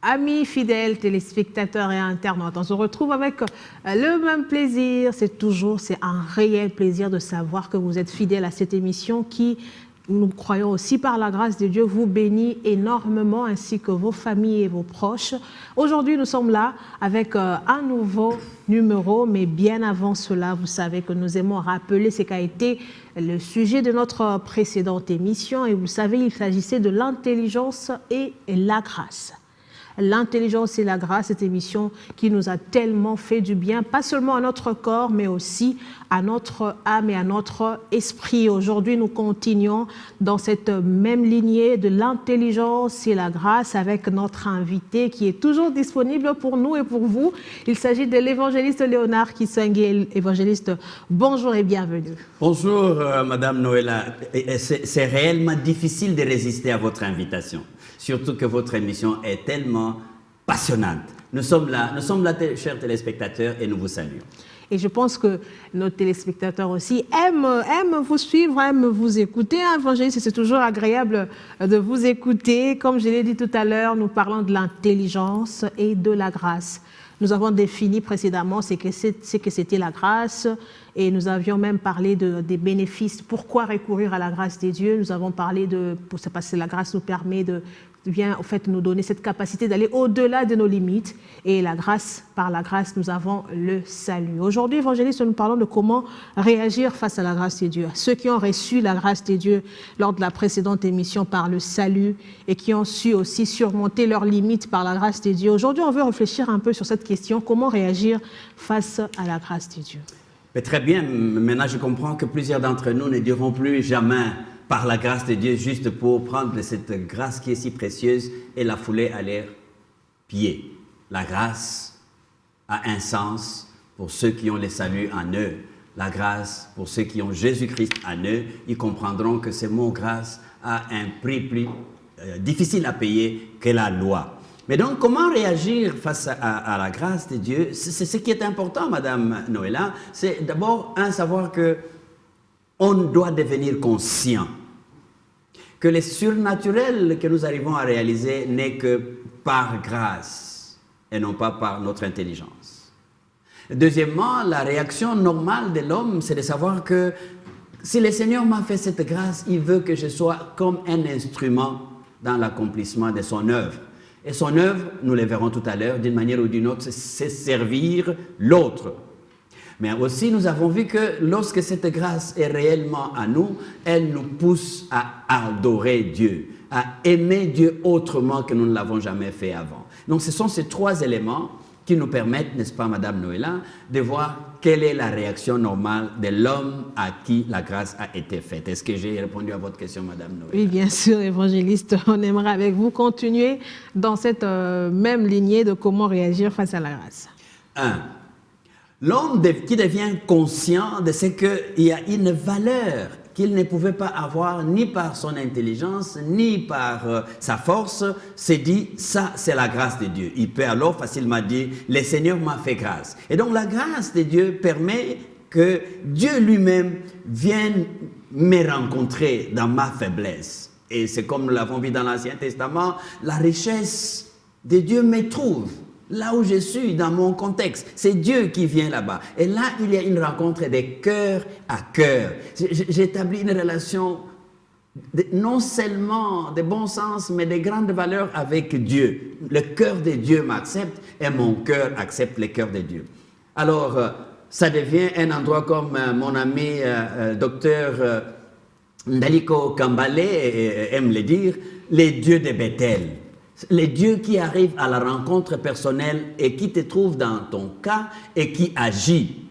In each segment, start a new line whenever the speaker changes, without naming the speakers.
Amis fidèles, téléspectateurs et internautes, on se retrouve avec le même plaisir. C'est un réel plaisir de savoir que vous êtes fidèles à cette émission qui, nous croyons aussi par la grâce de Dieu, vous bénit énormément, ainsi que vos familles et vos proches. Aujourd'hui, nous sommes là avec un nouveau numéro, mais bien avant cela, vous savez que nous aimons rappeler ce qu'a été le sujet de notre précédente émission. Et vous savez, il s'agissait de l'intelligence et la grâce. L'intelligence et la grâce, cette émission qui nous a tellement fait du bien, pas seulement à notre corps, mais aussi à notre âme et à notre esprit. Aujourd'hui, nous continuons dans cette même lignée de l'intelligence et la grâce avec notre invité qui est toujours disponible pour nous et pour vous. Il s'agit de l'évangéliste Léonard Kisenge. Évangéliste, bonjour et bienvenue.
Bonjour, Madame Noëlla. C'est réellement difficile de résister à votre invitation. Surtout que votre émission est tellement passionnante. Nous sommes là, chers téléspectateurs, et nous vous saluons.
Et je pense que nos téléspectateurs aussi aiment vous suivre, aiment vous écouter. Évangéliste, c'est toujours agréable de vous écouter. Comme je l'ai dit tout à l'heure, nous parlons de l'intelligence et de la grâce. Nous avons défini précédemment ce que c'était la grâce et nous avions même parlé des bénéfices. Pourquoi recourir à la grâce des dieux? Nous avons parlé parce que la grâce nous permet vient en fait nous donner cette capacité d'aller au-delà de nos limites. Et par la grâce, nous avons le salut. Aujourd'hui, évangéliste, nous parlons de comment réagir face à la grâce des dieux. Ceux qui ont reçu la grâce des dieux lors de la précédente émission par le salut et qui ont su aussi surmonter leurs limites par la grâce des dieux. Aujourd'hui, on veut réfléchir un peu sur cette question, comment réagir face à la grâce des dieux.
Mais très bien, maintenant je comprends que plusieurs d'entre nous ne diront plus jamais par la grâce de Dieu, juste pour prendre cette grâce qui est si précieuse et la fouler à leurs pieds. La grâce a un sens pour ceux qui ont le salut en eux. La grâce, pour ceux qui ont Jésus-Christ en eux, ils comprendront que ce mot grâce a un prix plus difficile à payer que la loi. Mais donc, comment réagir face à la grâce de Dieu? C'est ce qui est important, Madame Noëlla. C'est d'abord, savoir que on doit devenir conscient que le surnaturel que nous arrivons à réaliser n'est que par grâce et non pas par notre intelligence. Deuxièmement, la réaction normale de l'homme, c'est de savoir que si le Seigneur m'a fait cette grâce, il veut que je sois comme un instrument dans l'accomplissement de son œuvre. Et son œuvre, nous le verrons tout à l'heure, d'une manière ou d'une autre, c'est servir l'autre. Mais aussi, nous avons vu que lorsque cette grâce est réellement à nous, elle nous pousse à adorer Dieu, à aimer Dieu autrement que nous ne l'avons jamais fait avant. Donc, ce sont ces trois éléments qui nous permettent, n'est-ce pas, Madame Noëlla, de voir quelle est la réaction normale de l'homme à qui la grâce a été faite. Est-ce que j'ai répondu à votre question, Madame Noëlla?
Oui, bien sûr, évangéliste. On aimerait avec vous continuer dans cette même lignée de comment réagir face à la grâce.
L'homme qui devient conscient de ce qu'il y a une valeur qu'il ne pouvait pas avoir ni par son intelligence, ni par sa force, s'est dit, ça c'est la grâce de Dieu. Il peut alors facilement dire, le Seigneur m'a fait grâce. Et donc la grâce de Dieu permet que Dieu lui-même vienne me rencontrer dans ma faiblesse. Et c'est comme nous l'avons vu dans l'Ancien Testament, la richesse de Dieu me trouve. Là où je suis, dans mon contexte, c'est Dieu qui vient là-bas. Et là, il y a une rencontre de cœur à cœur. J'établis une relation non seulement de bon sens, mais de grande valeur avec Dieu. Le cœur de Dieu m'accepte et mon cœur accepte le cœur de Dieu. Alors, ça devient un endroit comme mon ami docteur Ndaliko Kambale aime le dire, les dieux de Bethel. Les dieux qui arrivent à la rencontre personnelle et qui te trouvent dans ton cas et qui agit.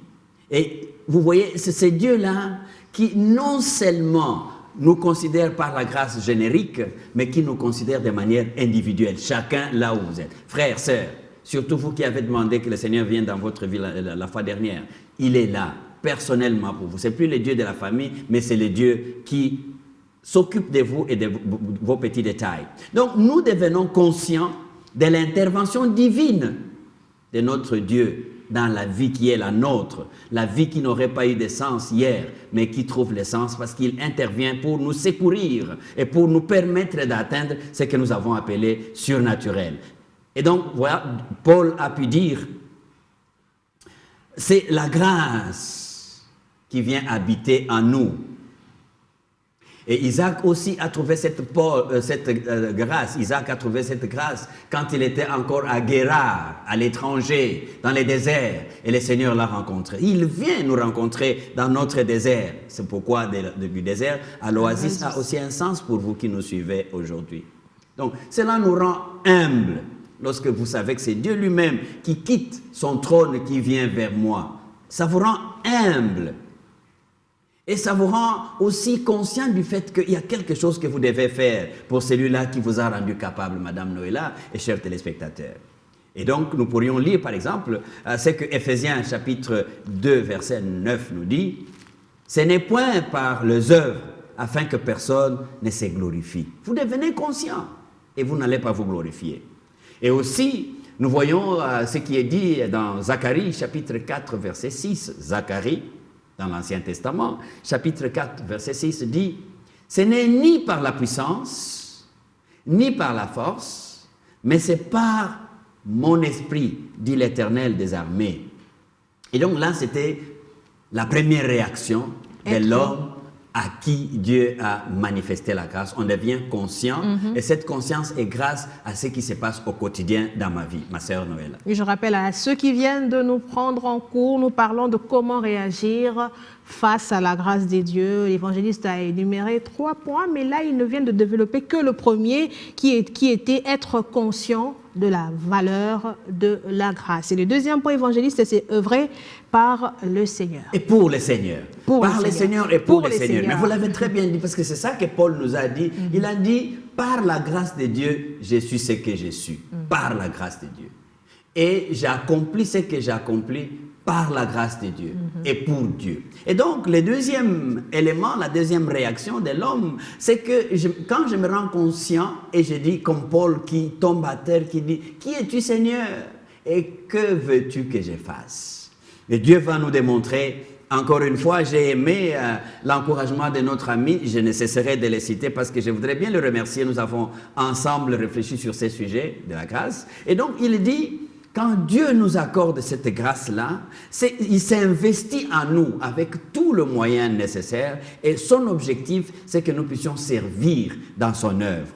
Et vous voyez, c'est ces dieux-là qui non seulement nous considèrent par la grâce générique, mais qui nous considèrent de manière individuelle, chacun là où vous êtes. Frères, sœurs, surtout vous qui avez demandé que le Seigneur vienne dans votre vie la fois dernière, il est là, personnellement pour vous. Ce n'est plus le Dieu de la famille, mais c'est le Dieu qui s'occupe de vous et de vos petits détails. Donc, nous devenons conscients de l'intervention divine de notre Dieu dans la vie qui est la nôtre, la vie qui n'aurait pas eu de sens hier, mais qui trouve le sens parce qu'il intervient pour nous secourir et pour nous permettre d'atteindre ce que nous avons appelé surnaturel. Et donc, voilà, Paul a pu dire, c'est la grâce qui vient habiter en nous. Et Isaac aussi a trouvé cette grâce. Isaac a trouvé cette grâce quand il était encore à Guérar, à l'étranger, dans les déserts. Et le Seigneur l'a rencontré. Il vient nous rencontrer dans notre désert. C'est pourquoi du désert à l'oasis a aussi un sens pour vous qui nous suivez aujourd'hui. Donc, cela nous rend humbles lorsque vous savez que c'est Dieu lui-même qui quitte son trône, qui vient vers moi. Ça vous rend humble. Et ça vous rend aussi conscient du fait qu'il y a quelque chose que vous devez faire pour celui-là qui vous a rendu capable, Madame Noëlla et chers téléspectateurs. Et donc, nous pourrions lire, par exemple, ce que Éphésiens chapitre 2, verset 9 nous dit. « Ce n'est point par les œuvres, afin que personne ne se glorifie. » Vous devenez conscient et vous n'allez pas vous glorifier. Et aussi, nous voyons ce qui est dit dans Zacharie, chapitre 4, verset 6. Zacharie, dans l'Ancien Testament, chapitre 4, verset 6 dit « Ce n'est ni par la puissance, ni par la force, mais c'est par mon esprit, dit l'Éternel des armées. » Et donc là, c'était la première réaction de l'homme à qui Dieu a manifesté la grâce. On devient conscient et cette conscience est grâce à ce qui se passe au quotidien dans ma vie, ma sœur Noëlla.
Et je rappelle à ceux qui viennent de nous prendre en cours, nous parlons de comment réagir face à la grâce des dieux. L'évangéliste a énuméré 3 points, mais là, il ne vient de développer que le premier qui était être conscient de la valeur de la grâce. Et le deuxième point évangéliste, c'est œuvrer par le Seigneur.
Et pour le Seigneur. Par le Seigneur et pour le Seigneur. Mais vous l'avez très bien dit, parce que c'est ça que Paul nous a dit. Il a dit, par la grâce de Dieu, je suis ce que je suis. Par la grâce de Dieu. Et j'ai accompli ce que j'ai accompli par la grâce de Dieu et pour Dieu. Et donc, le deuxième élément, la deuxième réaction de l'homme, c'est que quand je me rends conscient et je dis comme Paul qui tombe à terre, qui dit « Qui es-tu Seigneur et que veux-tu que je fasse ?» Et Dieu va nous démontrer, encore une fois, j'ai aimé l'encouragement de notre ami, je ne cesserai de le citer parce que je voudrais bien le remercier, nous avons ensemble réfléchi sur ces sujets de la grâce. Et donc, il dit... Quand Dieu nous accorde cette grâce-là, il s'investit en nous avec tout le moyen nécessaire et son objectif, c'est que nous puissions servir dans son œuvre.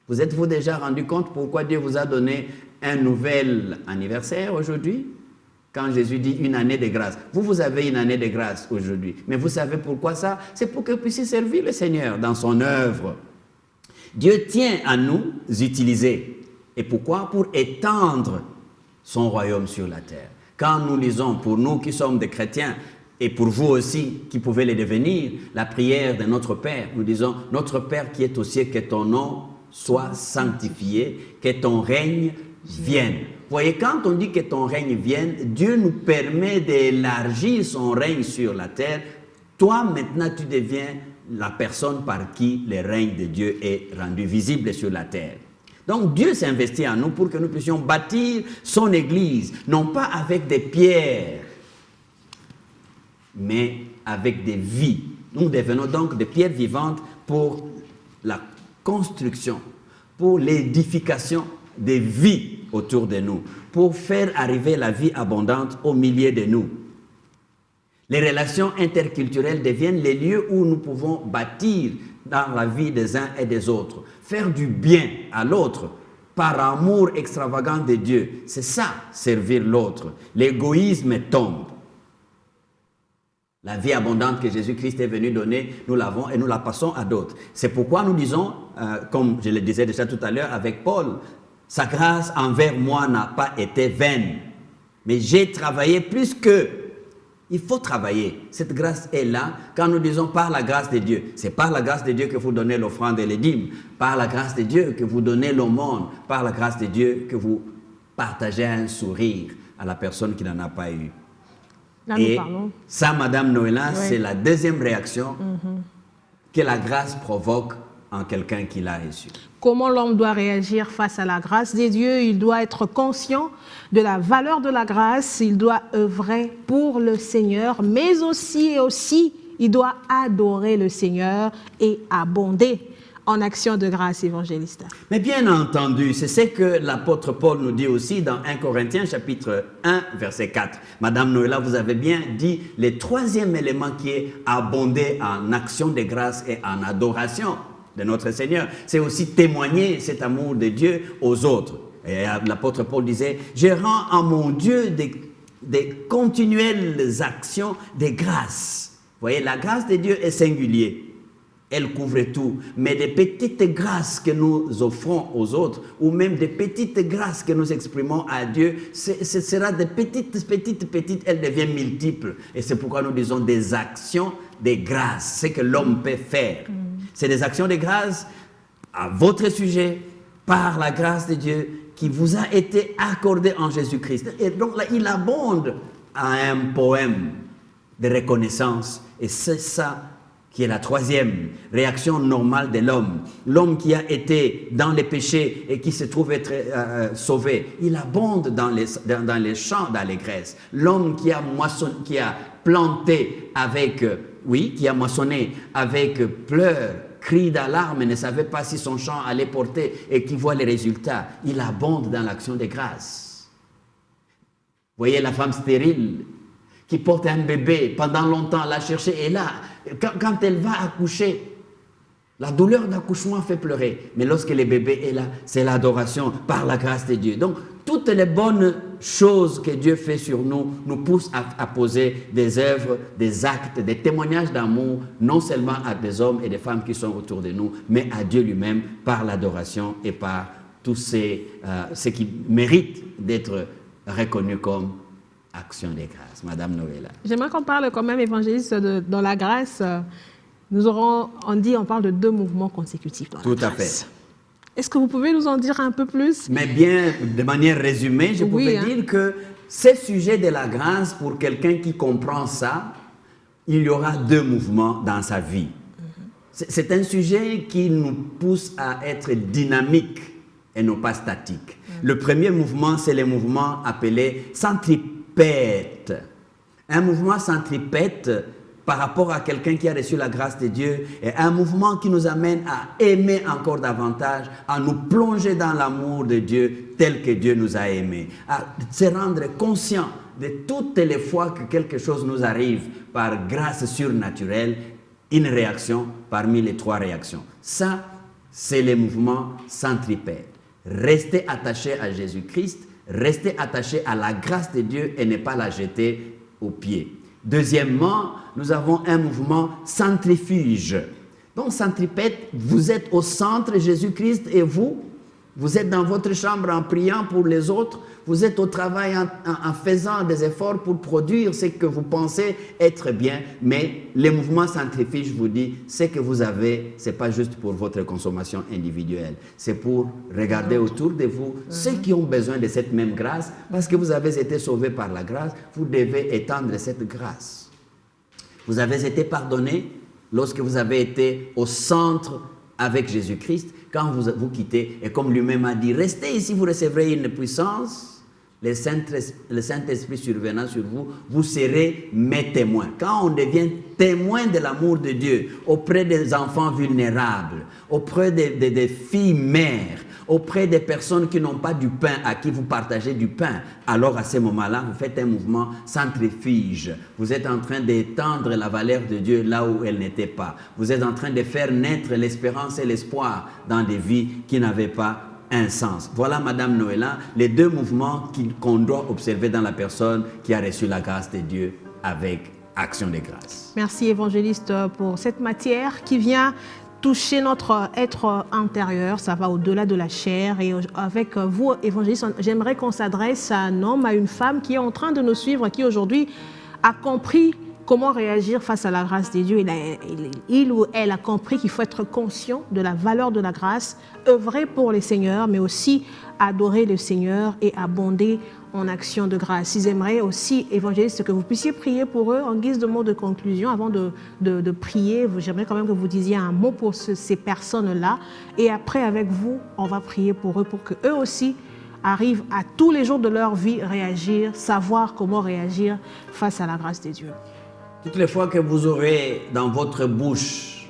Vous êtes-vous déjà rendu compte pourquoi Dieu vous a donné un nouvel anniversaire aujourd'hui? Quand Jésus dit une année de grâce. Vous avez une année de grâce aujourd'hui. Mais vous savez pourquoi ça? C'est pour que vous puissiez servir le Seigneur dans son œuvre. Dieu tient à nous utiliser. Et pourquoi? Pour étendre son royaume sur la terre. Quand nous lisons, pour nous qui sommes des chrétiens, et pour vous aussi qui pouvez le devenir, la prière de notre Père, nous disons, notre Père qui est au ciel, que ton nom soit sanctifié, que ton règne vienne. Vous voyez, quand on dit que ton règne vienne, Dieu nous permet d'élargir son règne sur la terre. Toi, maintenant, tu deviens la personne par qui le règne de Dieu est rendu visible sur la terre. Donc Dieu s'investit en nous pour que nous puissions bâtir son Église, non pas avec des pierres, mais avec des vies. Nous devenons donc des pierres vivantes pour la construction, pour l'édification des vies autour de nous, pour faire arriver la vie abondante au milieu de nous. Les relations interculturelles deviennent les lieux où nous pouvons bâtir dans la vie des uns et des autres, faire du bien à l'autre par amour extravagant de Dieu. C'est ça, servir l'autre. L'égoïsme tombe. La vie abondante que Jésus-Christ est venu donner, nous l'avons et nous la passons à d'autres. C'est pourquoi nous disons, comme je le disais déjà tout à l'heure avec Paul, sa grâce envers moi n'a pas été vaine, mais j'ai travaillé plus que. Il faut travailler. Cette grâce est là quand nous disons par la grâce de Dieu. C'est par la grâce de Dieu que vous donnez l'offrande et les dîmes. Par la grâce de Dieu que vous donnez l'aumône. Par la grâce de Dieu que vous partagez un sourire à la personne qui n'en a pas eu.
Là,
et ça, Madame Noëlla, c'est la deuxième réaction que la grâce provoque en quelqu'un qui l'a reçu.
Comment l'homme doit réagir face à la grâce des dieux? Il doit être conscient de la valeur de la grâce, il doit œuvrer pour le Seigneur, mais aussi, il doit adorer le Seigneur et abonder en action de grâce, évangéliste.
Mais bien entendu, c'est ce que l'apôtre Paul nous dit aussi dans 1 Corinthiens chapitre 1, verset 4. Madame Noëlla, vous avez bien dit le troisième élément qui est abonder en action de grâce et en adoration de notre Seigneur. C'est aussi témoigner cet amour de Dieu aux autres. Et l'apôtre Paul disait, je rends à mon Dieu des continuelles actions de grâce. Vous voyez, la grâce de Dieu est singulière. Elle couvre tout. Mais des petites grâces que nous offrons aux autres, ou même des petites grâces que nous exprimons à Dieu, ce sera des petites, elles deviennent multiples. Et c'est pourquoi nous disons des actions de grâce, ce que l'homme peut faire. C'est des actions de grâce à votre sujet, par la grâce de Dieu, qui vous a été accordée en Jésus-Christ. Et donc là, il abonde à un poème de reconnaissance. Et c'est ça qui est la troisième réaction normale de l'homme. L'homme qui a été dans les péchés et qui se trouve être sauvé, il abonde dans les champs d'allégresse. L'homme qui a planté avec, qui a moissonné avec pleurs, cris d'alarme et ne savait pas si son champ allait porter et qui voit les résultats, il abonde dans l'action de grâce. Vous voyez la femme stérile qui porte un bébé, pendant longtemps l'a cherché, et là, quand elle va accoucher, la douleur d'accouchement fait pleurer, mais lorsque le bébé est là, c'est l'adoration par la grâce de Dieu. Donc, toutes les bonnes choses que Dieu fait sur nous poussent à poser des œuvres, des actes, des témoignages d'amour, non seulement à des hommes et des femmes qui sont autour de nous, mais à Dieu lui-même par l'adoration et par tous ce qui mérite d'être reconnu comme action des grâces. Madame Noëlla.
J'aimerais qu'on parle quand même, évangéliste, dans la grâce. On parle de 2 mouvements consécutifs dans la grâce. Tout à fait. Est-ce que vous pouvez nous en dire un peu plus?
Mais bien, de manière résumée, je pouvais dire que ce sujet de la grâce, pour quelqu'un qui comprend ça, il y aura 2 mouvements dans sa vie. C'est un sujet qui nous pousse à être dynamique et non pas statique. Le premier mouvement, c'est le mouvement appelé centripète. Un mouvement centripète par rapport à quelqu'un qui a reçu la grâce de Dieu, est un mouvement qui nous amène à aimer encore davantage, à nous plonger dans l'amour de Dieu tel que Dieu nous a aimés, à se rendre conscient de toutes les fois que quelque chose nous arrive par grâce surnaturelle, une réaction parmi les 3 réactions. Ça, c'est le mouvement centripète. Rester attaché à Jésus-Christ, rester attaché à la grâce de Dieu et ne pas la jeter aux pieds. Deuxièmement, nous avons un mouvement centrifuge. Donc, centripète, vous êtes au centre, Jésus-Christ et vous êtes dans votre chambre en priant pour les autres, vous êtes au travail en faisant des efforts pour produire ce que vous pensez être bien, mais le mouvement centrifuge vous dit, ce que vous avez, ce n'est pas juste pour votre consommation individuelle, c'est pour regarder autour de vous ceux qui ont besoin de cette même grâce, parce que vous avez été sauvés par la grâce, vous devez étendre cette grâce. Vous avez été pardonné lorsque vous avez été au centre avec Jésus-Christ, quand vous quittez, et comme lui-même a dit, restez ici, vous recevrez une puissance, le Saint-Esprit survenant sur vous, vous serez mes témoins. Quand on devient témoin de l'amour de Dieu auprès des enfants vulnérables, auprès des filles mères, auprès des personnes qui n'ont pas du pain, à qui vous partagez du pain, alors à ce moment-là, vous faites un mouvement centrifuge. Vous êtes en train d'étendre la valeur de Dieu là où elle n'était pas. Vous êtes en train de faire naître l'espérance et l'espoir dans des vies qui n'avaient pas un sens. Voilà, Madame Noëlla, les 2 mouvements qu'on doit observer dans la personne qui a reçu la grâce de Dieu avec action de grâce.
Merci, évangéliste, pour cette matière qui vient toucher notre être intérieur. Ça va au-delà de la chair. Et avec vous, évangéliste, j'aimerais qu'on s'adresse à un homme, à une femme qui est en train de nous suivre, qui aujourd'hui a compris comment réagir face à la grâce de Dieu. Il ou elle a compris qu'il faut être conscient de la valeur de la grâce, œuvrer pour les Seigneurs, mais aussi adorer le Seigneur et abonder en action de grâce. Ils aimeraient aussi, évangélistes, que vous puissiez prier pour eux en guise de mot de conclusion. Avant de prier, j'aimerais quand même que vous disiez un mot pour ces personnes-là. Et après, avec vous, on va prier pour eux, pour qu'eux aussi arrivent à tous les jours de leur vie réagir, savoir comment réagir face à la grâce de Dieu.
Toutes les fois que vous aurez dans votre bouche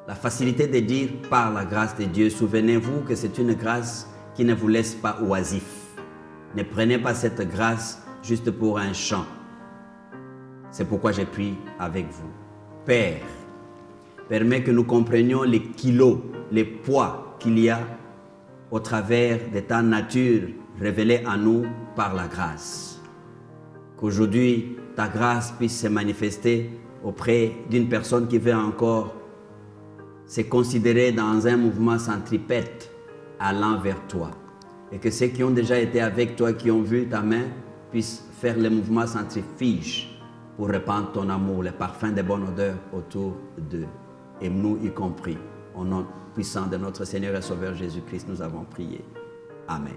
la facilité de dire par la grâce de Dieu, souvenez-vous que c'est une grâce qui ne vous laisse pas oisif. Ne prenez pas cette grâce juste pour un chant. C'est pourquoi je prie avec vous. Père, permets que nous comprenions les kilos, les poids qu'il y a au travers de ta nature révélée à nous par la grâce. Qu'aujourd'hui, ta grâce puisse se manifester auprès d'une personne qui veut encore se considérer dans un mouvement centripète allant vers toi. Et que ceux qui ont déjà été avec toi, qui ont vu ta main, puissent faire le mouvement centrifuge pour répandre ton amour, le parfum de bonne odeur autour d'eux. Et nous y compris. Au nom puissant de notre Seigneur et Sauveur Jésus-Christ, nous avons prié. Amen.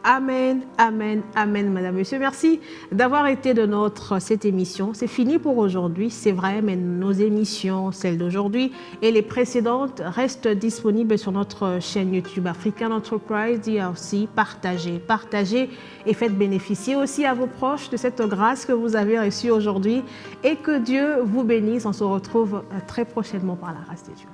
Amen, amen, amen, Madame, Monsieur. Merci d'avoir été de cette émission. C'est fini pour aujourd'hui, c'est vrai, mais nos émissions, celles d'aujourd'hui et les précédentes, restent disponibles sur notre chaîne YouTube African Enterprise DRC. Partagez et faites bénéficier aussi à vos proches de cette grâce que vous avez reçue aujourd'hui et que Dieu vous bénisse. On se retrouve très prochainement par la grâce de Dieu.